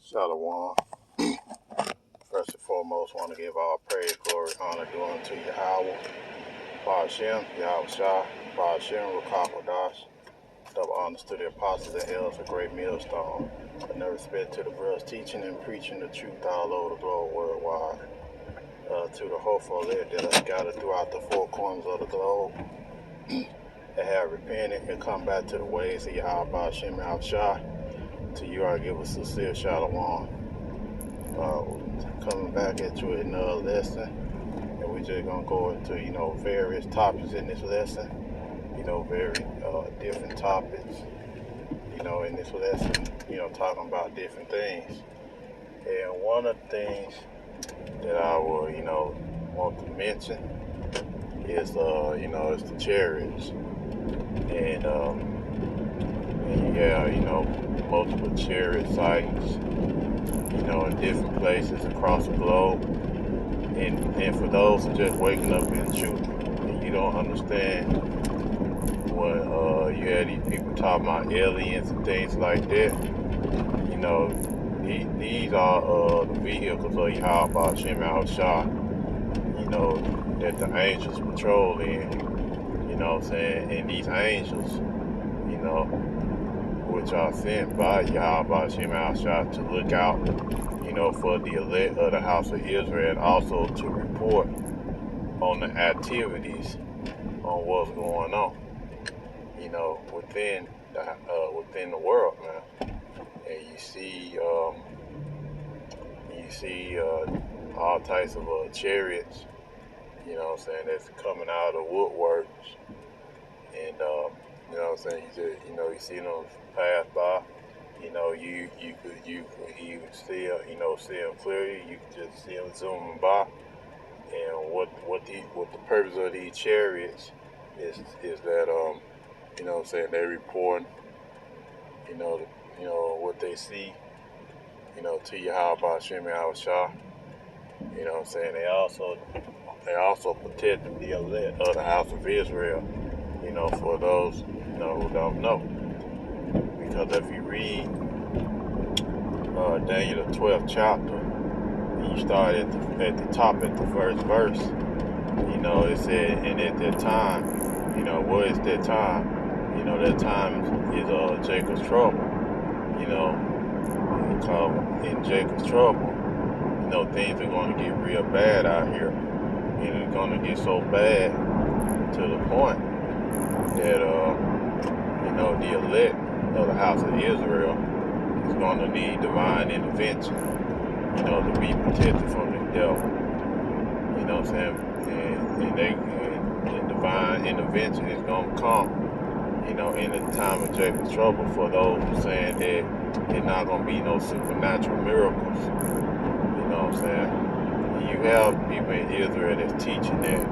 Shalom. First and foremost, want to give all praise, glory, honor, due unto Yahweh, Ba'ashem, Yahweh Shah, Ba'ashem, Rakakwadash. Double honors to the apostles and elders, a great millstone. And no respect to the brothers teaching and preaching the truth all over the globe worldwide. To the hopeful elect that are scattered throughout the four corners of the globe that have repented and come back to the ways of Yahweh, Ba'ashem, Yahweh Shah. To you, I give a sincere shalom. Coming back at you with another lesson, and we're just gonna go into various topics in this lesson. Very different topics. In this lesson, talking about different things. And one of the things that I will, want to mention is, it's the chariots, and multiple chariot sightings. In different places across the globe. And for those who just waking up in truth and you don't understand when you had these people talking about aliens and things like that, these are the vehicles of Yahweh Ba'ashem Yahweh Shah, that the angels patrol in, and these angels, which are sent by Yahweh Ba'ashem Yahweh Shah to look out, for the elect of the house of Israel, and also to report on the activities on what's going on, within the world, man. And you see all types of chariots, that's coming out of woodworks, and you see them pass by. You can see them clearly. You can just see them zooming by. And what the purpose of these chariots is that they report what they see to Yahweh Ba'ashem Yahweh Shah. They also protect the elect of the house of Israel. For those who don't know. Because if you read Daniel the 12th chapter, and you start at the top at the first verse, it said, and at that time, what is that time? That time is Jacob's trouble. Because in Jacob's trouble, things are going to get real bad out here. And it's going to get so bad to the point that, the elect of the house of Israel is going to need divine intervention, to be protected from the devil. And divine intervention is going to come, in the time of Jacob's trouble, for those who saying that there's not going to be no supernatural miracles. And you have people in Israel that's teaching that,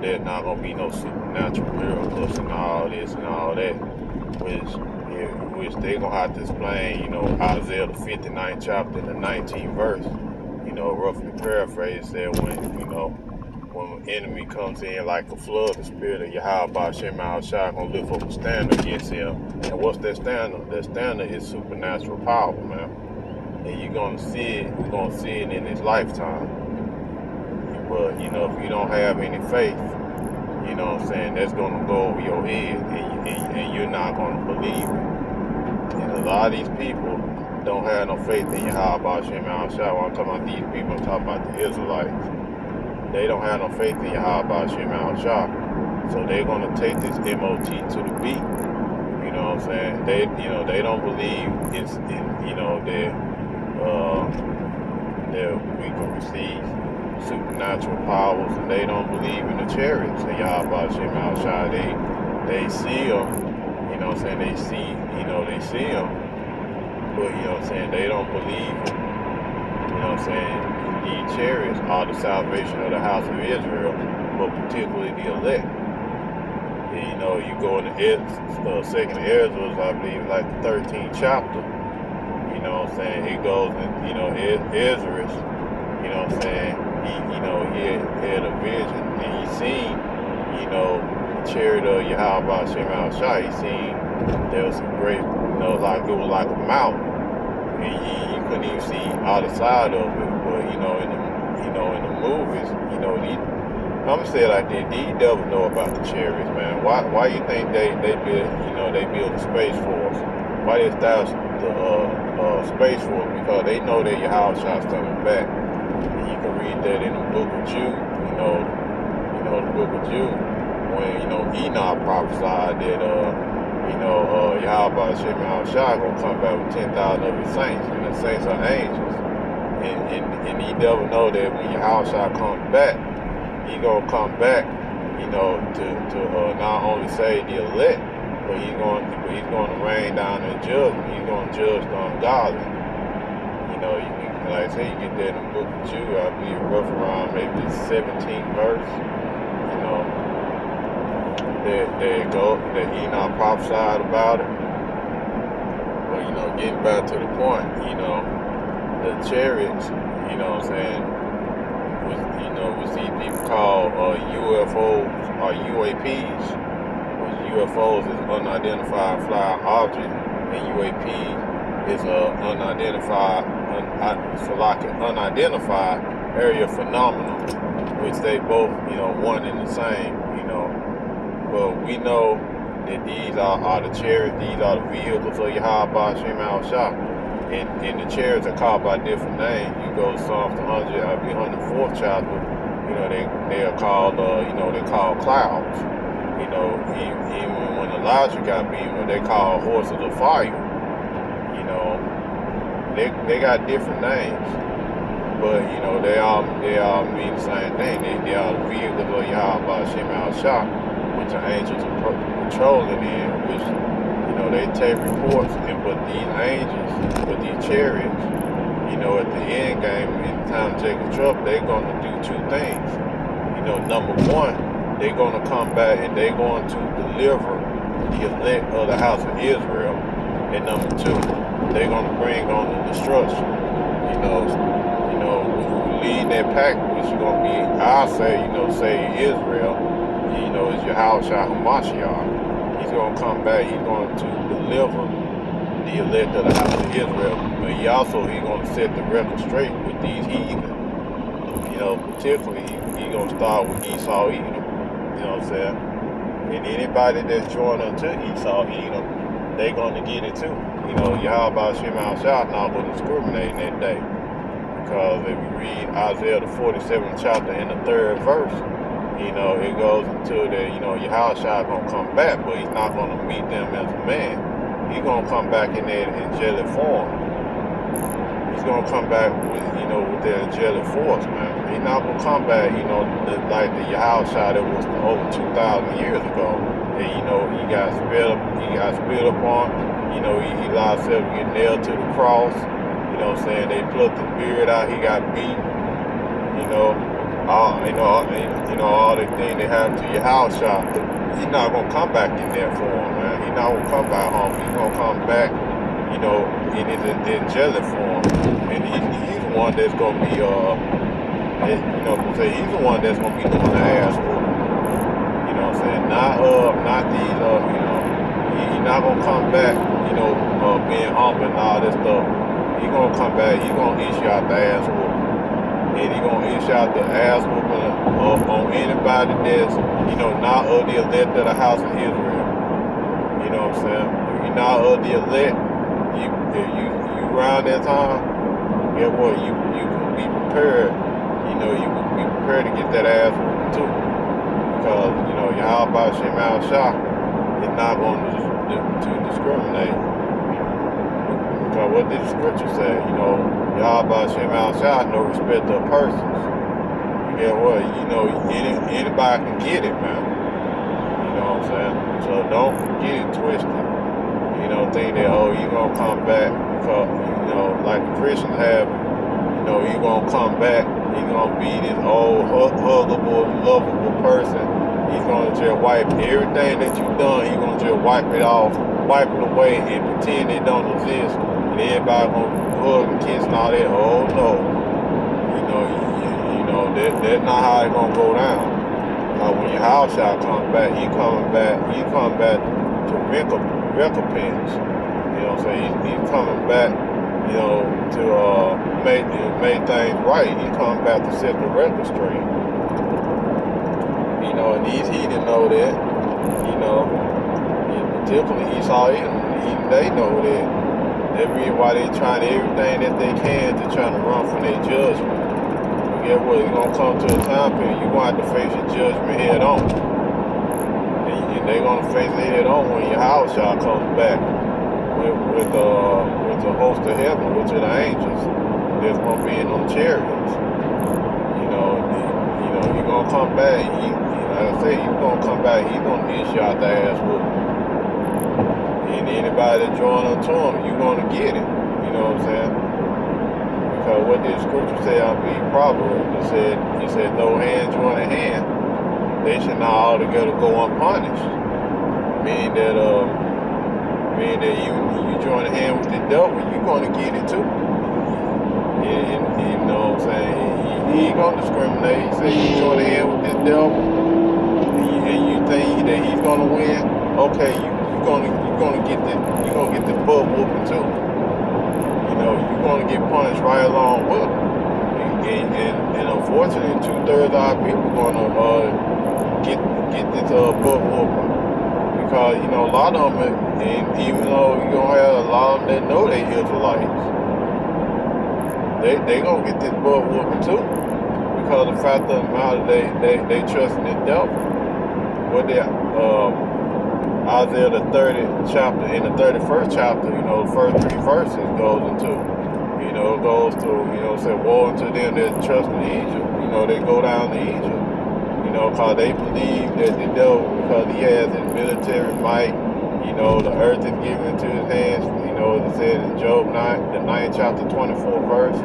there's not going to be no supernatural miracles and all this and all that, which they're going to have to explain, Isaiah the 59th chapter and the 19th verse, roughly paraphrase that when an enemy comes in like a flood, the spirit of Yahweh Ba'ashem Yahweh Shah going to lift up a standard against him. And what's that standard? That standard is supernatural power, man. And you're going to see it in his lifetime. But, if you don't have any faith, that's going to go over your head, and you're not going to believe it. And a lot of these people don't have no faith in Yahweh Ba'ashem Yahweh Shah. When I'm talking about these people, I'm talking about the Israelites. They don't have no faith in Yahweh Ba'ashem Yahweh Shah. So they're going to take this MOT to the beat. They don't believe that we can receive supernatural powers, and they don't believe in the chariots of Yahweh Ba'ashem Yahweh Shah. They see them, they see them, but they don't believe, these chariots are the salvation of the house of Israel, but particularly the elect. And, you go into second Ezra, I believe, like the 13th chapter, it goes in, Ezra, he had a vision, and he seen, the chariot of Yahweh Ba'ashem Yahweh Shah. He seen there was some great, like it was like a mountain, and you couldn't even see other side of it. But in the movies, I'm gonna say it like this: these devils know about the chariots, man. Why you think they build the space force? Why they establish the space force? Because they know that your house shot's coming back. And you can read that in the book of Jude. The book of Jude, when Enoch prophesied that Yahweh Shem Shah gonna come back with 10,000 of his saints, and the saints are angels. And he devil know that when Yahweh comes back, he gonna come back, to not only save the elect, but he's going to rain down the judgment. He's going to judge the ungodly. You can, like I say, you get that in the book of Jude, I believe, rough around maybe the 17th verse. That Enoch prophesied about it. But getting back to the point, the chariots, what I'm saying, we see people call UFOs or UAPs, which UFOs is unidentified flying object, and UAP is unidentified area phenomenon, which they both, one and the same, But we know that these are the chariots, these are the vehicles of Yahweh Shem Shah. And the chariots are called by different names. You go to Psalms 104th chapter, they are called, they're called clouds. Even when Elijah got beaten, they call horses of fire. They got different names, but they all mean the same thing. They are the vehicles of Yahweh Shem Shah, which are angels are patrolling in, which they take reports, but these angels, with these chariots, at the end game, in the time Jacob trouble, they're going to do two things. Number one, they're going to come back and they're going to deliver the elect of the house of Israel. And number two, they're going to bring on the destruction. Leading that pack, which is going to be, I'll say Israel, is Yahushua HaMashiach. He's going to come back, he's going to deliver the elect of the house of Israel. But he's going to set the record straight with these heathen. Particularly, he's going to start with Esau Edom. You know what I'm saying? And anybody that's joining to Esau Edom, they're going to get it too. Yahweh Shem Shah not going to discriminate in that day. Because if you read Isaiah the 47th chapter in the 3rd verse, it goes into that, Yahushua going to come back, but he's not going to meet them as a man. He's going to come back in their angelic form. He's going to come back with their angelic force, man. He's not going to come back, like the Yahushua that was over 2,000 years ago. And, he got spit upon. He allowed himself to get nailed to the cross. They plucked the beard out. He got beat. All the things they have to Yahushua. He's not gonna come back in that form, man. He's not gonna come back home. He's gonna come back, in his angelic form, and he's the one that's gonna be, he's the one that's gonna be doing the ass work. Not these, he's not gonna come back, being humble and all this stuff. He's gonna come back. He's gonna issue out the ass whooping. And he's going to issue out the ass whooping on anybody that's, not of the elect of the house of Israel. You know what I'm saying? If you're not of the elect, you around that time, guess what? You can be prepared. You can be prepared to get that ass whooping too. Because, Yahweh Shem Shah is not going to discriminate. Because what did the scripture say? Yahweh Shem Shah, no respect of persons. You get what? Anybody can get it, man. You know what I'm saying? So don't get it twisted. Think that, you're going to come back because, like the Christians have, you're going to come back, he's going to be this old, huggable, lovable person. He's going to just wipe everything that you've done, he's going to just wipe it off, wipe it away, and pretend it don't exist. And everybody going to hug and kiss and all that. Oh no. That's not how it's going to go down. When your house shall come back, he come back to recompense. He's coming back, to make things right. He comes back to set the record straight. And he didn't know that. And particularly Esau, even they know that. That's the reason why they trying everything that they can to try to run from their judgment. But guess what? It's gonna come to a time period you're gonna have to face your judgment head on. And they're gonna face it head on when your house shall comes back with the host of heaven, which are the angels. There's gonna be in them chariots. You're gonna come back. Like I say, he's gonna come back. He's gonna issue out the ass whooping. And anybody that join unto him, you're gonna get it. You know what I'm saying? Because what did scripture say? I believe Proverbs. It said, though hand join a hand, they should not altogether go unpunished. Meaning that you join a hand with the devil, you're gonna get it too. And you know what I'm saying? He ain't gonna discriminate. He say you join a hand with this devil, and you think that he's gonna win. Okay, you're gonna get the butt whooping too. You're gonna get punished right along with him. And unfortunately, 2/3 of our people gonna get this butt whooping. Because a lot of them, and even though you're gonna have a lot of them that know they Israelites, they gonna get this butt whooping too. Because the fact of the matter, they trust in the devil. What they Isaiah the 30th chapter, in the 31st chapter, the first 3 verses goes into, say, woe unto them that trust in Egypt. They go down to Egypt. Because they believe that the devil, because he has his military might, the earth is given into his hands. As it said in Job 9, the 9th chapter, 24th verse.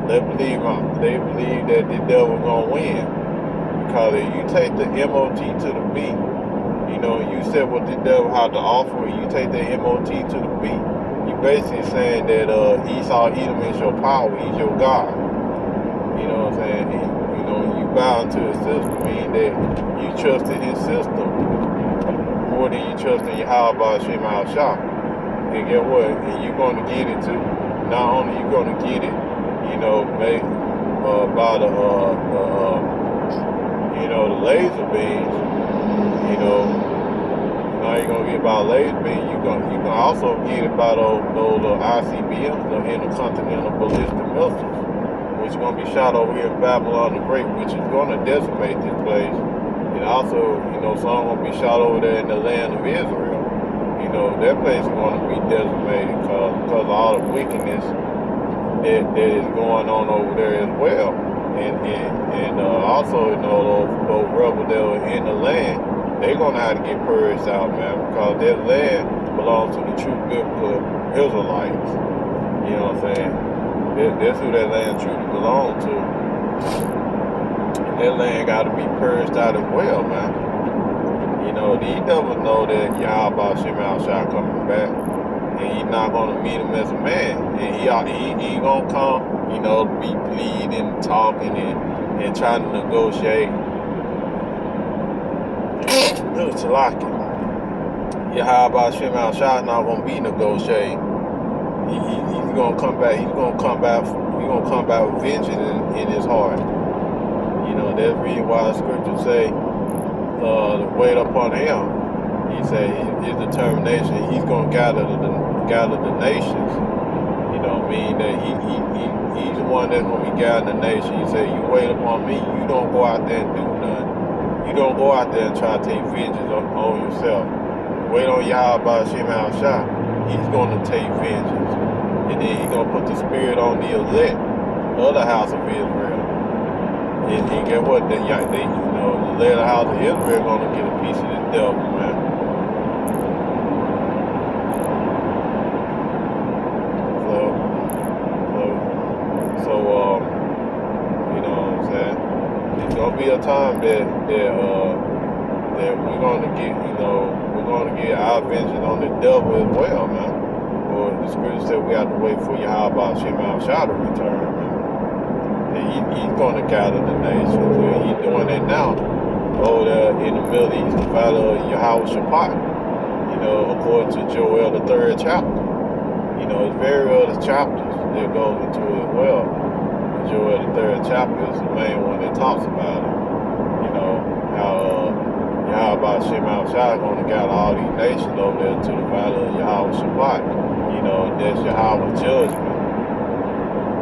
They believe that the devil gonna win. Because if you take the MOT to the B, you said what the devil had to offer, you take the MOT to the B, you basically saying that Esau, Edom is your power, he's your God. You know what I'm saying? You bow into his system, meaning that you trust in his system more than you trust in Yahweh Shem Al-Shah. And get what? And you're going to get it too. Not only you going to get it, by the laser beams, now you're gonna get by laser beam. You can also get it by those ICBMs, the intercontinental ballistic missiles, which is gonna be shot over here in Babylon the Great, which is gonna decimate this place. And also, some gonna be shot over there in the land of Israel. That place is gonna be decimated because of all the wickedness that is going on over there as well. And also, those rebels that are in the land, they're going to have to get purged out, man, because that land belongs to the true biblical Israelites. You know what I'm saying? That's who that land truly belongs to. That land got to be purged out as well, man. These devils know that Yahweh Shem Al-Shah coming back, and he's not going to meet him as a man. And he ain't going to come, be pleading, talking, and trying to negotiate. Yahweh Shem Al-Shah not going to be negotiating. He's going to come back. He's going to come back with vengeance in his heart. That's the reason why the scriptures say, to wait upon him. He said his determination, he's going to gather the nations. Meaning that he's the one that's going to be gathering the nation. He said, you wait upon me, you don't go out there and do nothing. You don't go out there and try to take vengeance on yourself. Wait on Yahweh Shem Al-Shah. He's going to take vengeance. And then he's going to put the spirit on the elect of the house of Israel. And get what? The later house of Israel going to get a piece of the devil, man. Gonna be a time that we're gonna get our vengeance on the devil as well, man. For the scripture said we have to wait for Yahweh Shem Al-Shah to return, man. And he's gonna gather the nations, and he's doing it now. Over there in the Middle East, the battle of Yahweh Shaphat, according to Joel the 3rd chapter. You know, it's very other chapters that goes into it as well. Joel, the third chapter is the main one that talks about it. You know, how Yahweh Shema Shai gonna gather all these nations over there to the valley of Yahweh Shabbat. You know, that's Yahweh's judgment.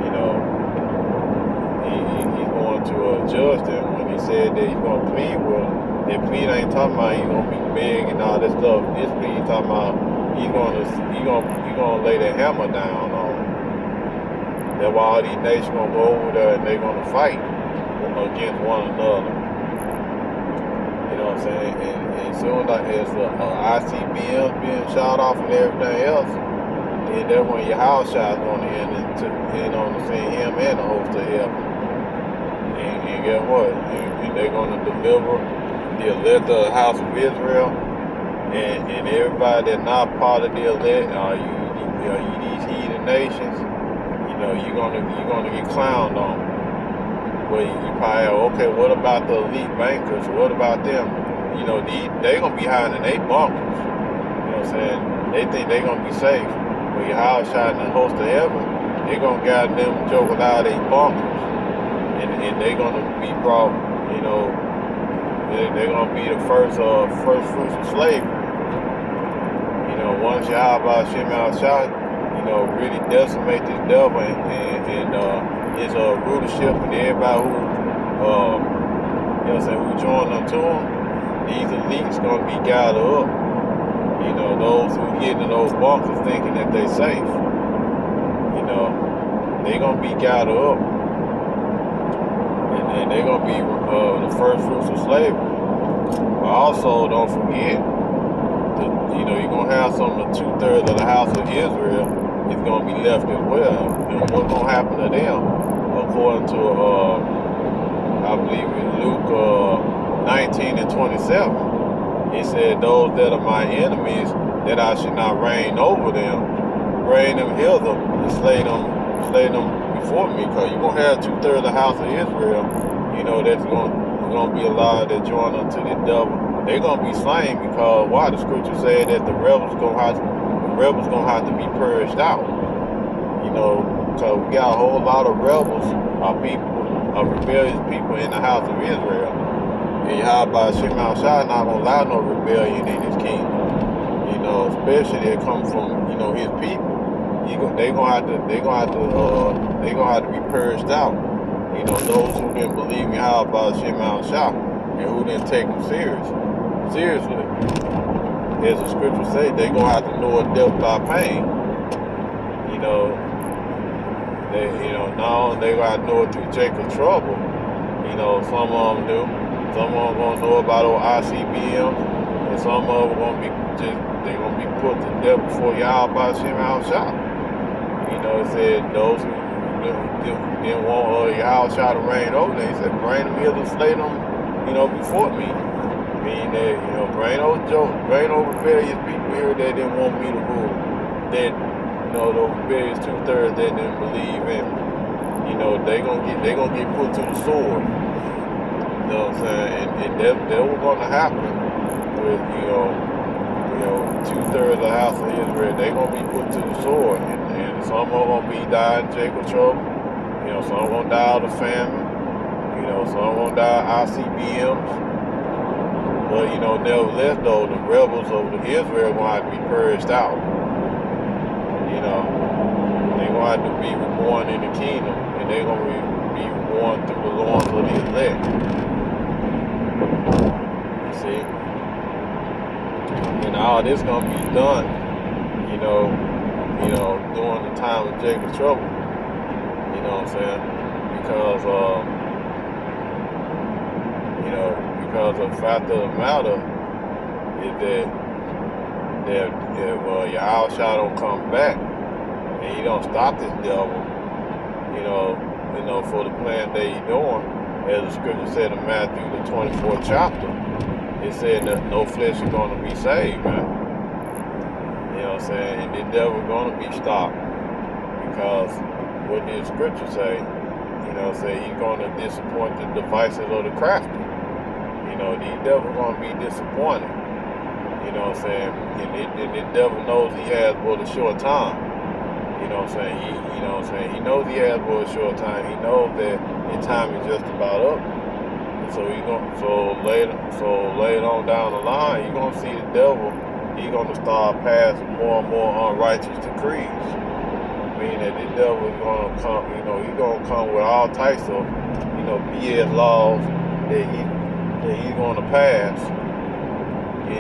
You know, he's going to judge them. When he said that he's gonna plead with them, that plead ain't talking about he's gonna be big and all that stuff. This plead he's talking about he's gonna lay the hammer down on them. That's why all these nations gonna go over there and they're gonna fight against one another. You know what I'm saying? And soon as the ICBM being shot off and everything else, then that's when Yahweh Shai is gonna end on the scene, him and the host of heaven. And guess what? And they're gonna deliver the elect of the house of Israel, and everybody that's not part of the elect, you these heathen nations. You know, you're gonna get clowned on. Well, you probably, okay, what about the elite bankers? What about them? You know, they gonna be hiding in their bunkers. You know what I'm saying? They think they gonna be safe. When your house shot in the host of heaven, they gonna gather them jokers out of their bunkers, and they gonna be brought. You know, they're gonna be the first fruits of slavery. You know, once Yahweh Shema Shai, you know, really decimate this devil and his rulership and everybody who, you know what I'm saying, who joined unto him, these elites gonna be gathered up. You know, those who get in those bunkers thinking that they safe. You know, they gonna be gathered up, and they gonna be the first fruits of slavery. But also, don't forget, you know, you're gonna have some of the 2/3 of the house of Israel is gonna be left as well. And what's gonna happen to them? According to I believe in Luke 19 and 27, it said, "Those that are my enemies, that I should not reign over them, bring them hither and slay them before me." Because you're gonna have 2/3 of the house of Israel, you know, that's gonna be a lot that join unto the devil. They're gonna be slain because why? The scripture said that the rebels gonna have to be purged out. You know, so we got a whole lot of rebels, rebellious people in the house of Israel. And Yahweh Shema Shai not gonna allow no rebellion in his kingdom. You know, especially they come from, you know, his people. They gonna have to be purged out. You know, those who didn't believe in Yahweh Shema Shai and who didn't take him seriously. As the scripture say, they gonna have to know a death by pain. You know, now they gonna have to know it through Jacob's trouble. You know, some of them do. Some of them gonna know about old ICBM, and some of them gonna be put to death before Yahweh Shema Shai. You know, it said those who didn't want Yahweh Shai to reign over them, he said, bring them here to slay them, you know, before me. Meaning that, you know, bring those rebellious people here that didn't want me to rule. That, you know, those rebellious 2/3 that didn't believe in me. You know, they gonna get put to the sword. You know what I'm saying? And that was gonna happen with, you know, 2/3 of the house of Israel. They gonna be put to the sword, and some are gonna be dying Jacob's trouble. You know, some gonna die of the famine. You know, some gonna die of ICBMs. But, you know, nevertheless, though, the rebels of Israel gonna have to be purged out. You know, they gonna have to be reborn in the kingdom, and they gonna be reborn through the loins of the elect. You see, and all this gonna be done, you know, during the time of Jacob's trouble. You know what I'm saying? Because the fact of the matter is that if Yahweh Shai don't come back and he don't stop this devil, you know, for the plan that he's doing, as the scripture said in Matthew the 24th chapter, it said that no flesh is going to be saved, man. You know what I'm saying? And the devil is going to be stopped because what did the scripture say? You know, say he's going to disappoint the devices of the crafty. You know, the devil gonna be disappointed. You know what I'm saying? And the devil knows he has but a short time. You know what I'm saying? You know what I'm saying? He knows he has but a short time. He knows that his time is just about up. And so later on down the line, you're gonna see the devil. He's gonna start passing more and more unrighteous decrees. Meaning that the devil is gonna come. He's gonna come with all types of BS laws that he's gonna pass.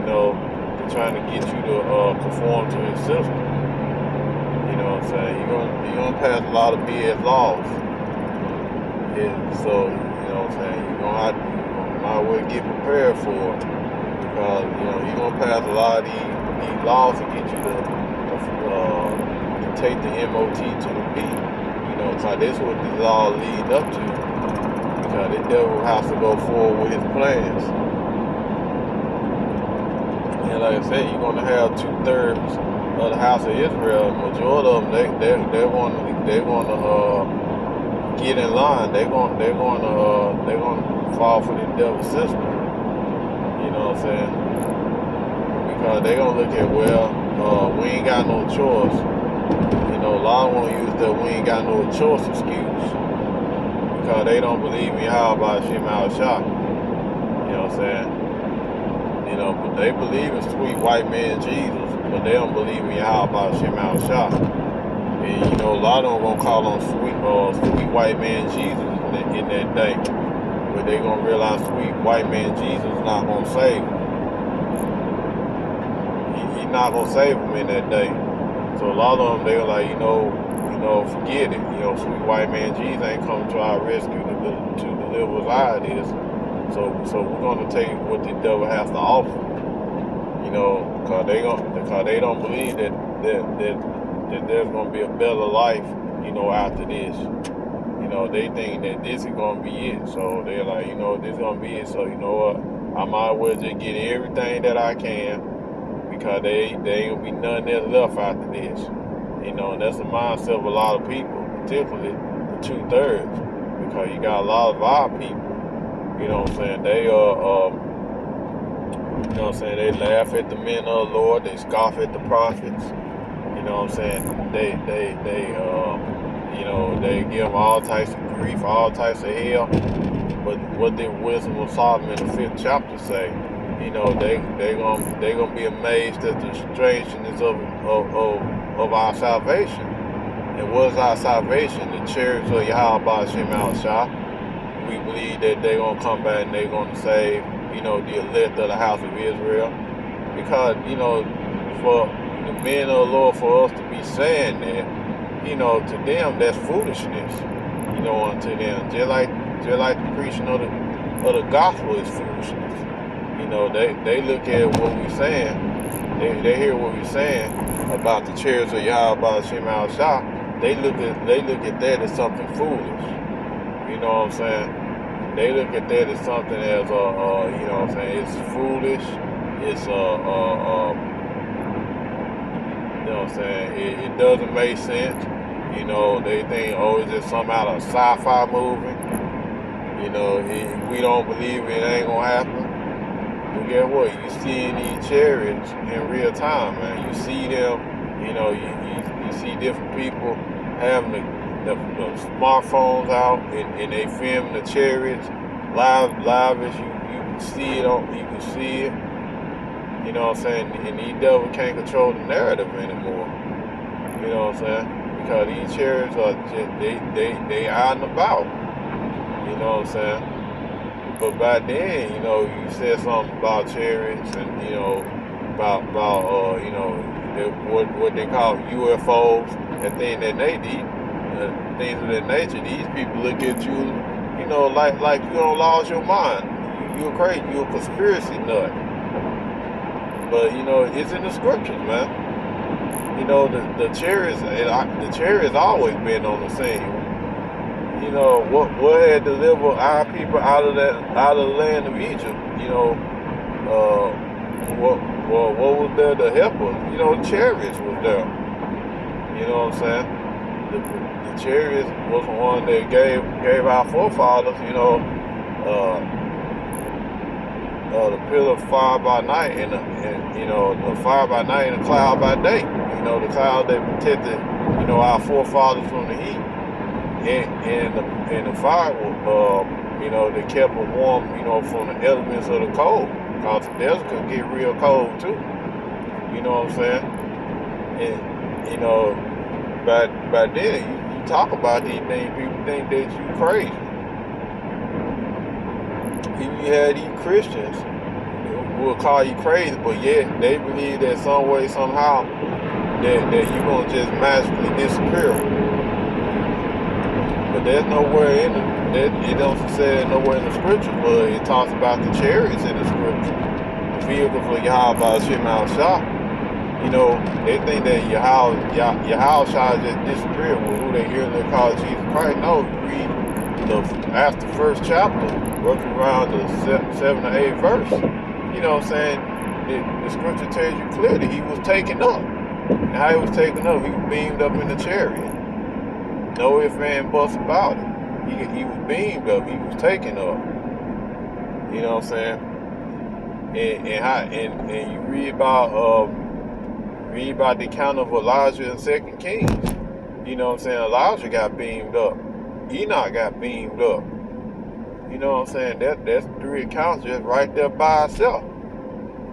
To trying to get you to conform to his system. You know what I'm saying? You're gonna pass a lot of BS laws. And so, you know what I'm saying, you might as well get prepared for it. Because, you're gonna pass a lot of these laws to get you to take the MOT to the B. Because that's what this is all leading up to. Because the devil has to go forward with his plans. And like I said, you're gonna have 2/3 of the house of Israel. Majority of them, they want to get in line. They're gonna fall for the devil's system. You know what I'm saying? Because they gonna look at, we ain't got no choice. A lot of them won't use that we ain't got no choice excuse. Because they don't believe me how about Shem Al-Shah. You know what I'm saying? But they believe in sweet white man Jesus, but they don't believe me how about Shem Al-Shah. And a lot of them gonna call on sweet white man Jesus in that day. But they gonna realize sweet white man Jesus is not gonna save them. He's not gonna save them in that day. So a lot of them, they're like, forget it. Sweet white man Jesus ain't coming to our rescue to deliver us out of this. So we're gonna take what the devil has to offer. Because they don't believe that there's gonna be a better life, after this. They think that this is gonna be it. So they're like, this is gonna be it. So you know what? I might as well just get everything that I can, because there ain't gonna be nothing else left after this. And that's the mindset of a lot of people, particularly the 2/3, because you got a lot of our people. You know what I'm saying? They they laugh at the men of the Lord. They scoff at the prophets. You know what I'm saying? They give them all types of grief, all types of hell. But what did Wisdom of Solomon in the 5th chapter say? They gonna be amazed at the strangeness of our salvation. And what is our salvation? The chariots of Yahweh Shem Al-Shah. We believe that they're gonna come back and they're gonna save, the elect of the house of Israel. Because, for the men of the Lord, for us to be saying that, to them that's foolishness. Unto them. Just like the preaching of the gospel is foolishness. They look at what we're saying. They hear what we're saying about the chariots of Yahweh Shem Al-Shah. They look at that as something foolish. You know what I'm saying? They look at that as something as it's foolish. It's it doesn't make sense. They think, it's just something out of a sci-fi movie. We don't believe it ain't gonna happen. But guess what? You see these chariots in real time, man. You see them. You see different people having the smartphones out and they film the chariots live as you can see it you can see it. You know what I'm saying? And these devils can't control the narrative anymore. You know what I'm saying? Because these chariots are just, they out and about. You know what I'm saying? But back then, you said something about chariots and about what they call UFOs and things that they did. Things of that nature. These people look at you, like you don't lost your mind. You're crazy. You're a conspiracy nut. But it's in the scriptures, man. The chariots always been on the scene. What had delivered our people out of the land of Egypt? What was there to help us? The chariots was there. You know what I'm saying? The chariots was the one that gave our forefathers, the pillar of fire by night and the fire by night and the cloud by day. The cloud that protected our forefathers from the heat, and the fire, they kept them warm, from the elements of the cold. Because the desert could get real cold too. You know what I'm saying? And by then you talk about these things, people think that you crazy. Even you had these Christians who will call you crazy, but yet they believe that some way, somehow, that you're gonna just magically disappear. But there's nowhere in it don't say nowhere in the scripture, but it talks about the chariots in the scripture. The vehicles for Yahweh Shema Shah. They think that Yahweh Shah just disappeared with who they hear they call Jesus Christ. No, read after the first chapter, roughly around the 7 or 8 verse. You know what I'm saying? The scripture tells you clearly he was taken up. And how he was taken up, he was beamed up in the chariot. No ifs, ands, buts about it. He was beamed up. He was taken up. You know what I'm saying? And you read about the account of Elijah in 2 Kings. You know what I'm saying? Elijah got beamed up. Enoch got beamed up. You know what I'm saying? That's 3 accounts just right there by itself,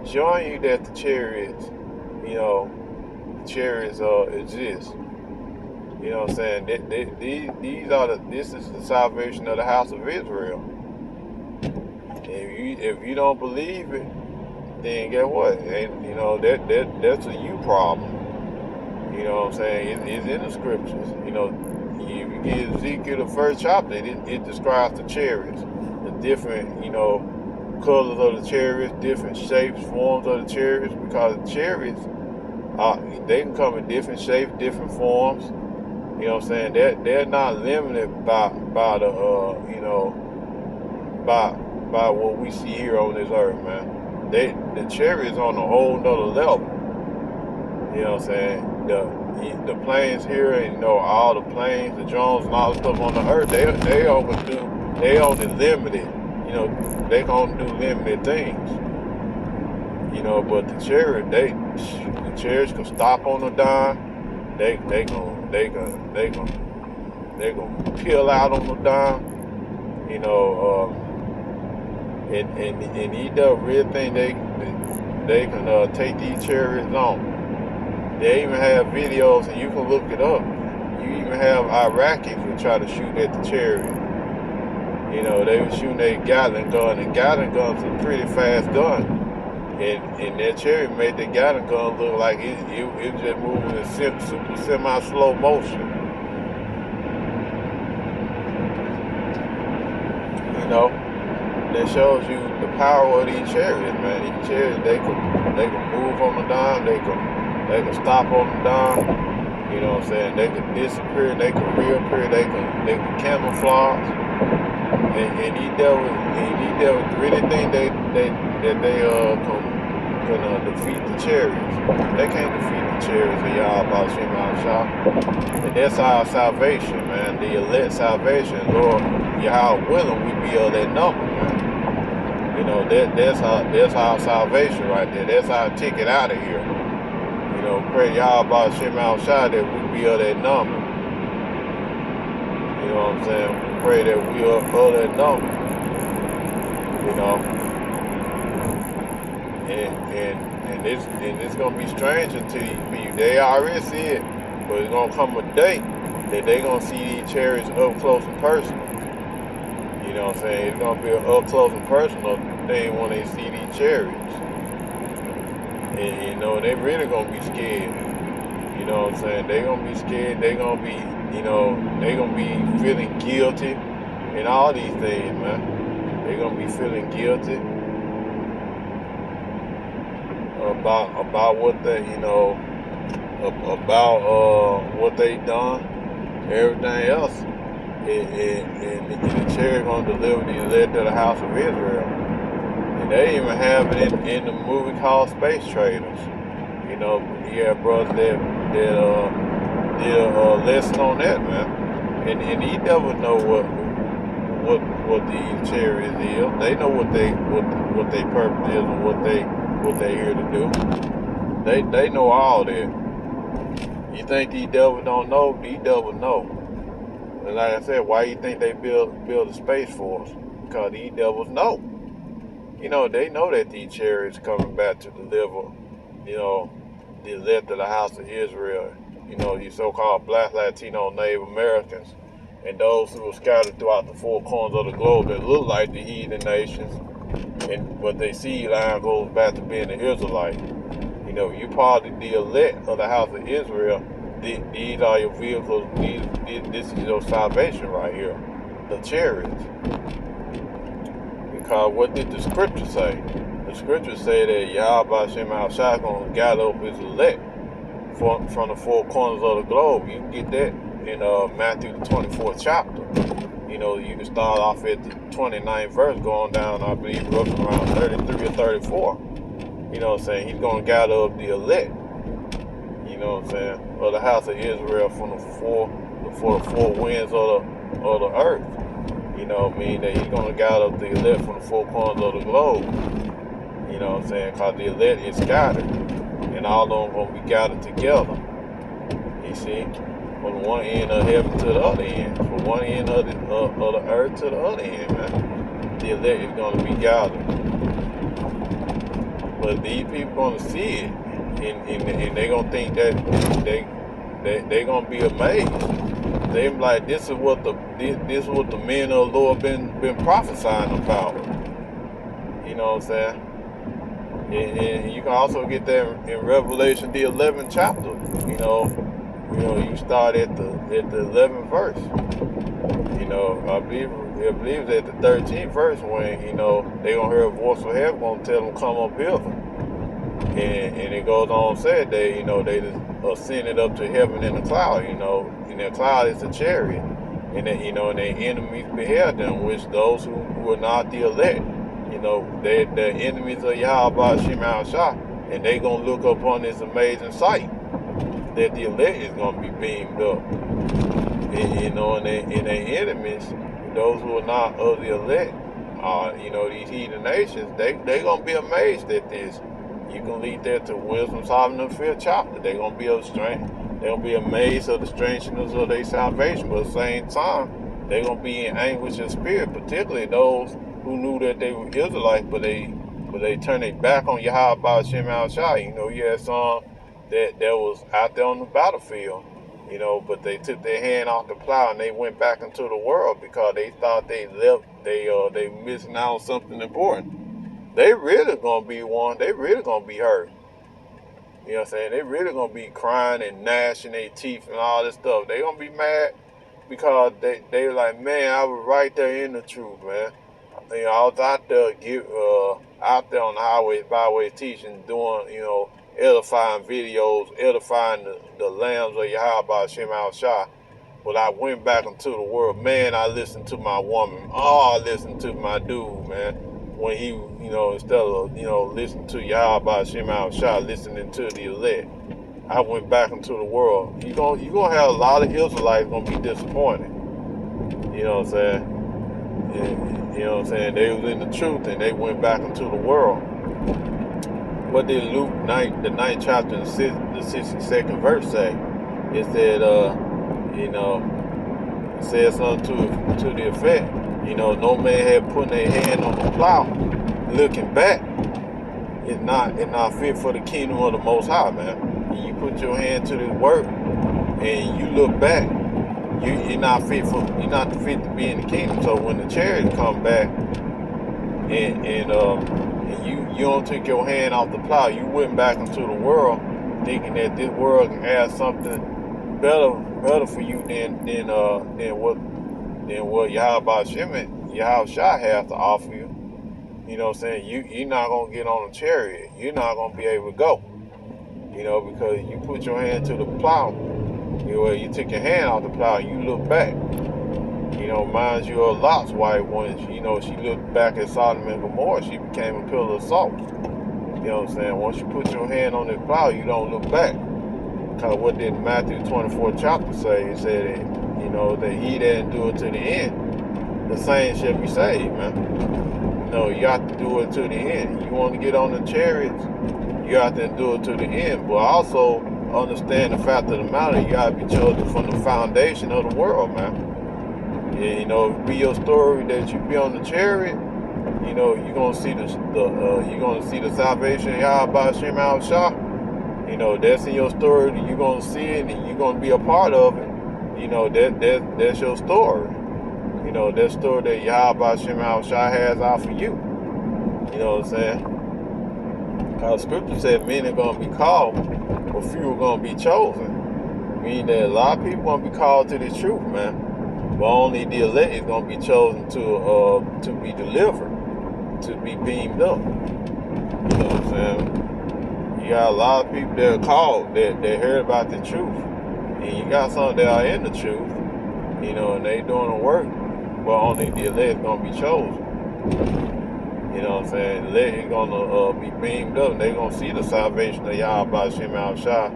showing you that the chariots, exist. You know what I'm saying? This is the salvation of the house of Israel. If you don't believe it, then guess what? And that's a you problem. You know what I'm saying? It's in the scriptures. If you get Ezekiel the first chapter, it describes the chariots, the different colors of the chariots, different shapes, forms of the chariots, because the chariots they can come in different shapes, different forms. You know what I'm saying? They're not limited by what we see here on this earth, man. The chariots on a whole nother level. You know what I'm saying? The planes here, and all the planes, the drones, and all the stuff on the earth, they only limited. They can only do limited things. But the chariots can stop on a dime. They gonna peel out on the dime. And he does real thing. They can take these chariots on. They even have videos, and you can look it up. You even have Iraqis who try to shoot at the chariot. They were shooting a Gatling gun, and Gatling guns are a pretty fast gun. And that chariot made the Gatling gun look like it was just moving in super semi-slow motion. That shows you the power of these chariots, man. These chariots, they can move on the dime, they can stop on the dime. You know what I'm saying? They can disappear, they can reappear, they can camouflage. And he dealt with anything that they can defeat the chariots. They can't defeat the chariots of Yahweh Shema Shah. And that's our salvation, man. The elect salvation. Lord, Yahweh willing, we be of that number, man. That's our salvation right there. That's our ticket out of here. Pray Yahweh Shema Shah that we be of that number. You know what I'm saying? We pray that we are of that number. And it's gonna be strange to these people. They already see it, but it's gonna come a day that they gonna see these chariots up close and personal. You know what I'm saying? It's gonna be an up close and personal thing when they see these chariots. And they really gonna be scared. You know what I'm saying? They gonna be scared. They gonna be, they gonna be feeling guilty and all these things, man. They gonna be feeling guilty about what they, about what they done. Everything else, and the chariot gonna deliver the elect to the house of Israel. And they even have it in the movie called Space Traders. You have brothers that did a lesson on that, man. And he never know what these chariots is. They know what they purpose is and what they here to do. They know all that. You think these devils don't know? These devils know. And like I said, why you think they build a space force? Because these devils know. You know, they know that these chariots coming back to deliver, you know, the elect of the house of Israel. You know, these so-called Black, Latino, Native Americans, and those who are scattered throughout the four corners of the globe that look like the heathen nations, but they seed line goes back to being the Israelite. You know, you're part of the elect of the house of Israel. These are your vehicles. This is your salvation right here, the chariots. Because what did the scripture say? The scripture say that Yahweh Hashem Al-Shai is going to gather up his elect from the four corners of the globe. You can get that in Matthew the 24th chapter. You know, you can start off at the 29th verse, going down, I believe, roughly around 33 or 34. You know what I'm saying? He's going to gather up the elect. You know what I'm saying? Of the house of Israel from the four winds of the earth. You know what I mean? That he's going to gather up the elect from the four corners of the globe. You know what I'm saying? Because the elect is scattered. And all of them going to be gathered together. You see? From one end of heaven to the other end. From one end of the earth to the other end, man. The elect is going to be gathered. But these people going to see it. And they going to think that they going to be amazed. They like, this is what the men of the Lord been prophesying about. You know what I'm saying? And you can also get that in Revelation the 11th chapter. You know, you start at the 11th verse. You know, I believe that the 13th verse when, you know, they gonna hear a voice from heaven gonna tell them come up hither. And it goes on said that, you know, they just ascended up to heaven in a cloud, you know, and the cloud is a chariot. And then, you know, and their enemies beheld them, which those who are not the elect, you know, they're enemies of Yahweh Hashem Al-Shai, and they gonna look upon this amazing sight that the elect is gonna be beamed up. And, you know, and their enemies, those who are not of the elect, you know, these heathen nations, they gonna be amazed at this. You can lead that to Wisdom Solomon the 5th chapter. They're gonna be they're gonna be amazed of the strangeness of their salvation, but at the same time, they're gonna be in anguish of spirit, particularly those who knew that they were Israelites, but they turned their back on Yahweh Hashem Al-Shai. You know, you had some that was out there on the battlefield, you know, but they took their hand off the plow and they went back into the world because they thought they missing out on something important. They really gonna be one. They really gonna be hurt. You know what I'm saying? They really gonna be crying and gnashing their teeth and all this stuff. They gonna be mad because they like, man, I was right there in the truth, man. You know, I was out there on the highways, byways, teaching, doing, you know, edifying videos, edifying the lambs of Yahweh Hashem Al-Shai. But I went back into the world, man. I listened to my woman. Oh, I listened to my dude, man. When he, you know, instead of, you know, listening to Yahweh Hashem Al-Shai, listening to the elect, I went back into the world. You gonna have a lot of Israelites gonna be disappointed. You know what I'm saying? And, you know what I'm saying? They was in the truth and they went back into the world. What did Luke the 9th chapter, the 62nd verse say? It said, you know, it said something to the effect. You know, no man had put their hand on the plow, looking back. It's not fit for the kingdom of the Most High, man. You put your hand to this work, and you look back. You're not fit to be in the kingdom. So when the chariots come back, and you don't take your hand off the plow, you went back into the world, thinking that this world can have something better for you than what Yahweh Shai has to offer you. You know what I'm saying? You're not going to get on a chariot. You're not going to be able to go. You know, because you put your hand to the plow. You know, you took your hand off the plow, you look back. You know, reminds you of Lot's wife when, you know, she looked back at Sodom and Gomorrah, she became a pillar of salt. You know what I'm saying? Once you put your hand on the plow, you don't look back. Because what did Matthew 24th chapter say? It said that, you know, that he that endure to the end, the same shall be saved, man. You know, you have to do it to the end. You want to get on the chariots, you have to endure to the end. But also, understand the fact of the matter, you gotta be chosen from the foundation of the world, man. Yeah, you know, if it be your story that you be on the chariot, you know, you're gonna see the salvation of Yahweh Hashem Al Shah. You know, that's in your story. You're gonna see it, and you're gonna be a part of it. You know, that's your story. You know, that story that Yahweh Hashem Al Shah has out for you. You know what I'm saying? Because Scripture said many are gonna be called, but few are gonna be chosen. Meaning that a lot of people gonna be called to the truth, man. But only the elect is gonna be chosen to be delivered, to be beamed up. You know what I'm saying? You got a lot of people that are called that heard about the truth, and you got some that are in the truth, you know, and they doing the work, but only the elect is gonna be chosen. You know what I'm saying? The elect is gonna be beamed up, and they gonna see the salvation of Yahweh Hashem Al Shah.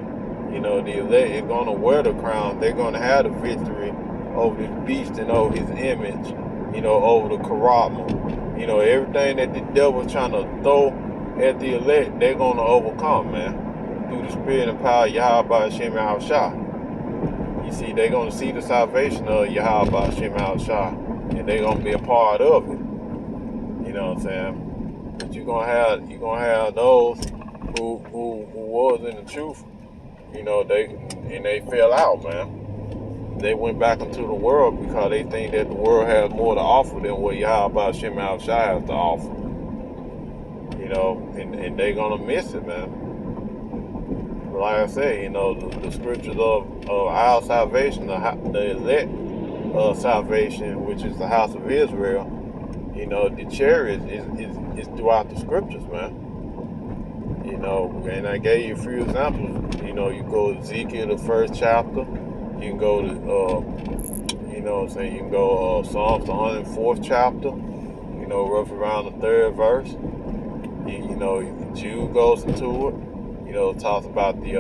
You know, the elect is gonna wear the crown. They're gonna have the victory over this beast and over his image, you know, over the Karatma. You know, everything that the devil's trying to throw at the elect, they're going to overcome, man, through the spirit and power of Yahweh Hashem Al Shah. You see, they're going to see the salvation of Yahweh Hashem Al Shah, and they're going to be a part of it. You know what I'm saying? But you're gonna have those who was in the truth. You know, they fell out, man. They went back into the world because they think that the world has more to offer than what Yahweh Hashem Al Shah has to offer. You know, and they're gonna miss it, man. But like I say, you know, the scriptures of our salvation, the elect salvation, which is the house of Israel, you know, the chariot is throughout the scriptures, man. You know, and I gave you a few examples. You know, you go to Ezekiel, the 1st chapter. You can go to, you know what I'm saying, you can go Psalms, the 104th chapter, you know, roughly around the 3rd verse. You know, Jude goes into it, you know, talks about the,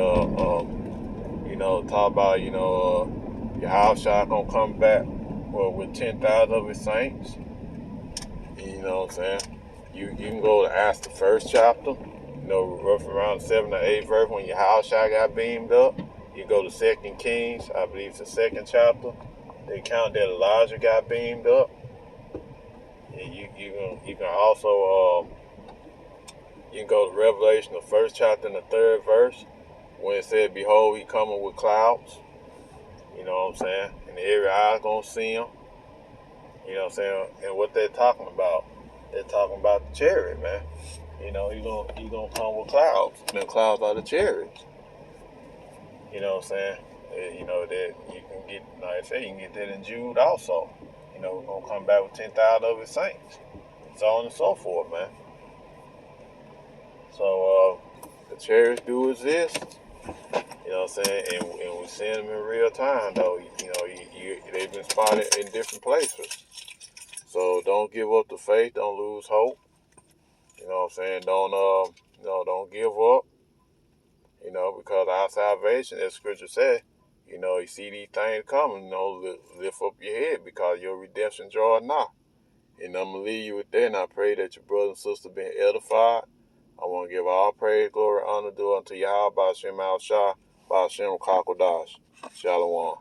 Yahushua gonna come back with 10,000 of his saints. You know what I'm saying? You can go to Acts, the 1st chapter, you know, roughly around the 7th or 8th verse when Yahushua got beamed up. You go to 2 Kings, I believe it's the 2nd chapter. They count that Elijah got beamed up. And you can also you can go to Revelation, the 1st chapter and the 3rd verse, when it said, "Behold, he coming with clouds." You know what I'm saying? And every eye's gonna see him. You know what I'm saying? And what they're talking about? They're talking about the chariot, man. You know, he's gonna come with clouds. And the clouds are the chariots. You know what I'm saying? You know, that you can get, like I say, you can get that in Jude also. You know, we're going to come back with 10,000 of his saints. So on and so forth, man. So, the chariots do exist. You know what I'm saying? And we see them in real time, though. You know, they've been spotted in different places. So don't give up the faith. Don't lose hope. You know what I'm saying? Don't give up. You know, because our salvation, as Scripture said, you know, you see these things coming, you know, lift up your head because your redemption draweth nigh. And I'm going to leave you with that, and I pray that your brother and sister been edified. I want to give all praise, glory, honor, due unto Yahweh, by Hashem Al Shah, by Hashem Kakodash. Shalom.